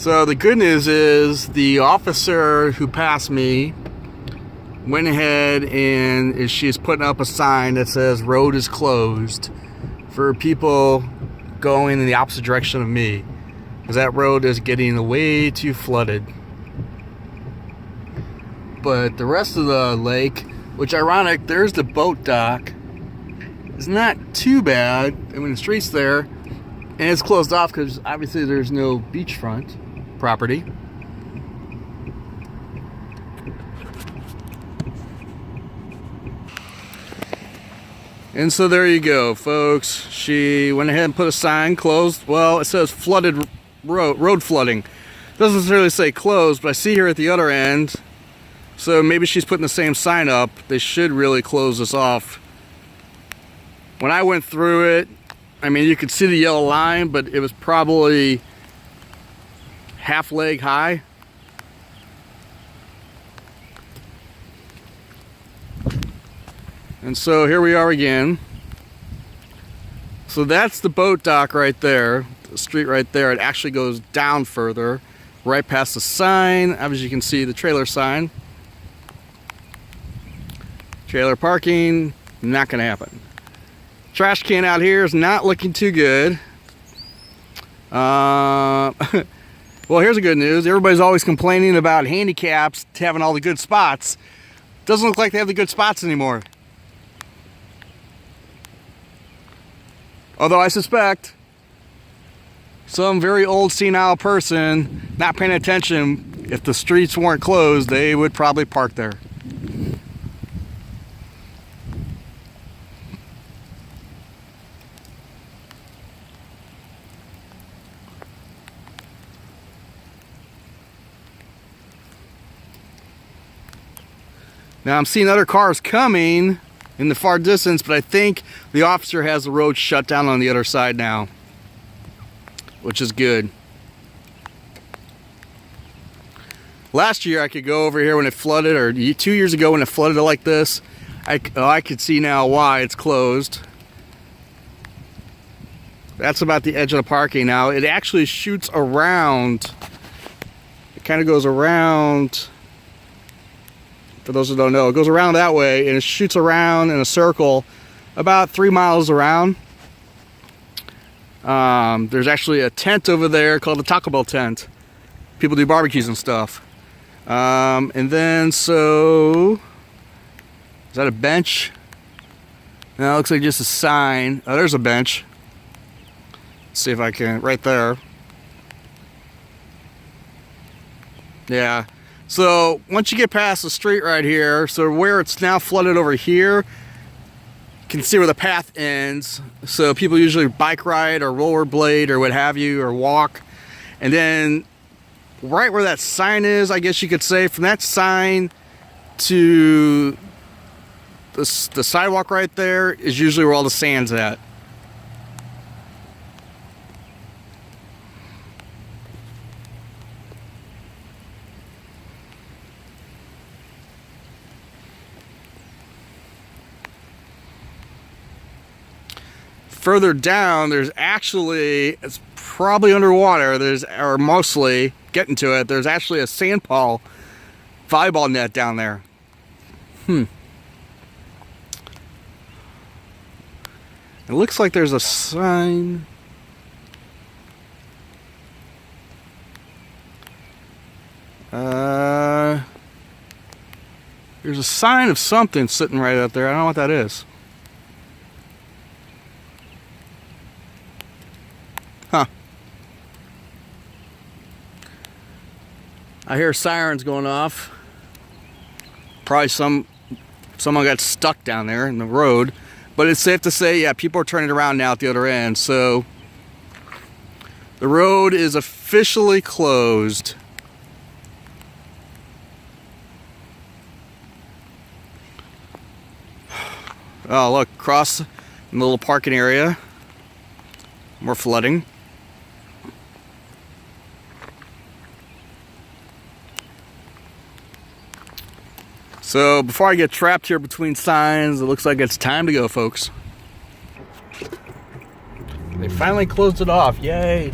So the good news is the officer who passed me went ahead and she's putting up a sign that says road is closed for people going in the opposite direction of me, because that road is getting way too flooded. But the rest of the lake, which ironic, there's the boat dock, is not too bad. I mean, the street's there and it's closed off because obviously there's no beachfront property. And so there you go, folks. She went ahead and put a sign, closed. Well, it says flooded road flooding. Doesn't necessarily say closed, but I see here at the other end. So maybe she's putting the same sign up. They should really close this off. When I went through it, I mean, you could see the yellow line, but it was probably half leg high. And so here we are again. So that's the boat dock right there, the street right there. It actually goes down further, right past the sign. As you can see, the trailer sign. Trailer parking, not gonna happen. Trash can out here is not looking too good. Well, here's the good news. Everybody's always complaining about handicaps having all the good spots. Doesn't look like they have the good spots anymore. Although I suspect some very old senile person not paying attention, if the streets weren't closed, they would probably park there. Now I'm seeing other cars coming in the far distance, but I think the officer has the road shut down on the other side now, which is good. Last year I could go over here when it flooded, or 2 years ago when it flooded like this. I could see now why it's closed. That's about the edge of the parking now. It actually shoots around. It kind of goes around. For those who don't know, it goes around that way and it shoots around in a circle about 3 miles around. There's actually a tent over there called the Taco Bell tent. People do barbecues and stuff. And then, so, is that a bench? No, it looks like just a sign. Oh, there's a bench. Let's see if I can, right there. Yeah. So once you get past the street right here, so where it's now flooded over here, you can see where the path ends. So people usually bike ride or rollerblade or what have you, or walk. And then right where that sign is, I guess you could say, from that sign to the sidewalk right there is usually where all the sand's at. Further down, there's actually, it's probably underwater, or mostly getting to it, there's actually a sand pole volleyball net down there. It looks like there's a sign. There's a sign of something sitting right out there. I don't know what that is. Huh. I hear sirens going off. Probably someone got stuck down there in the road. But it's safe to say, yeah, people are turning around now at the other end. So the road is officially closed. Oh, look, across the little parking area. More flooding. So before I get trapped here between signs, it looks like it's time to go, folks. They finally closed it off. Yay.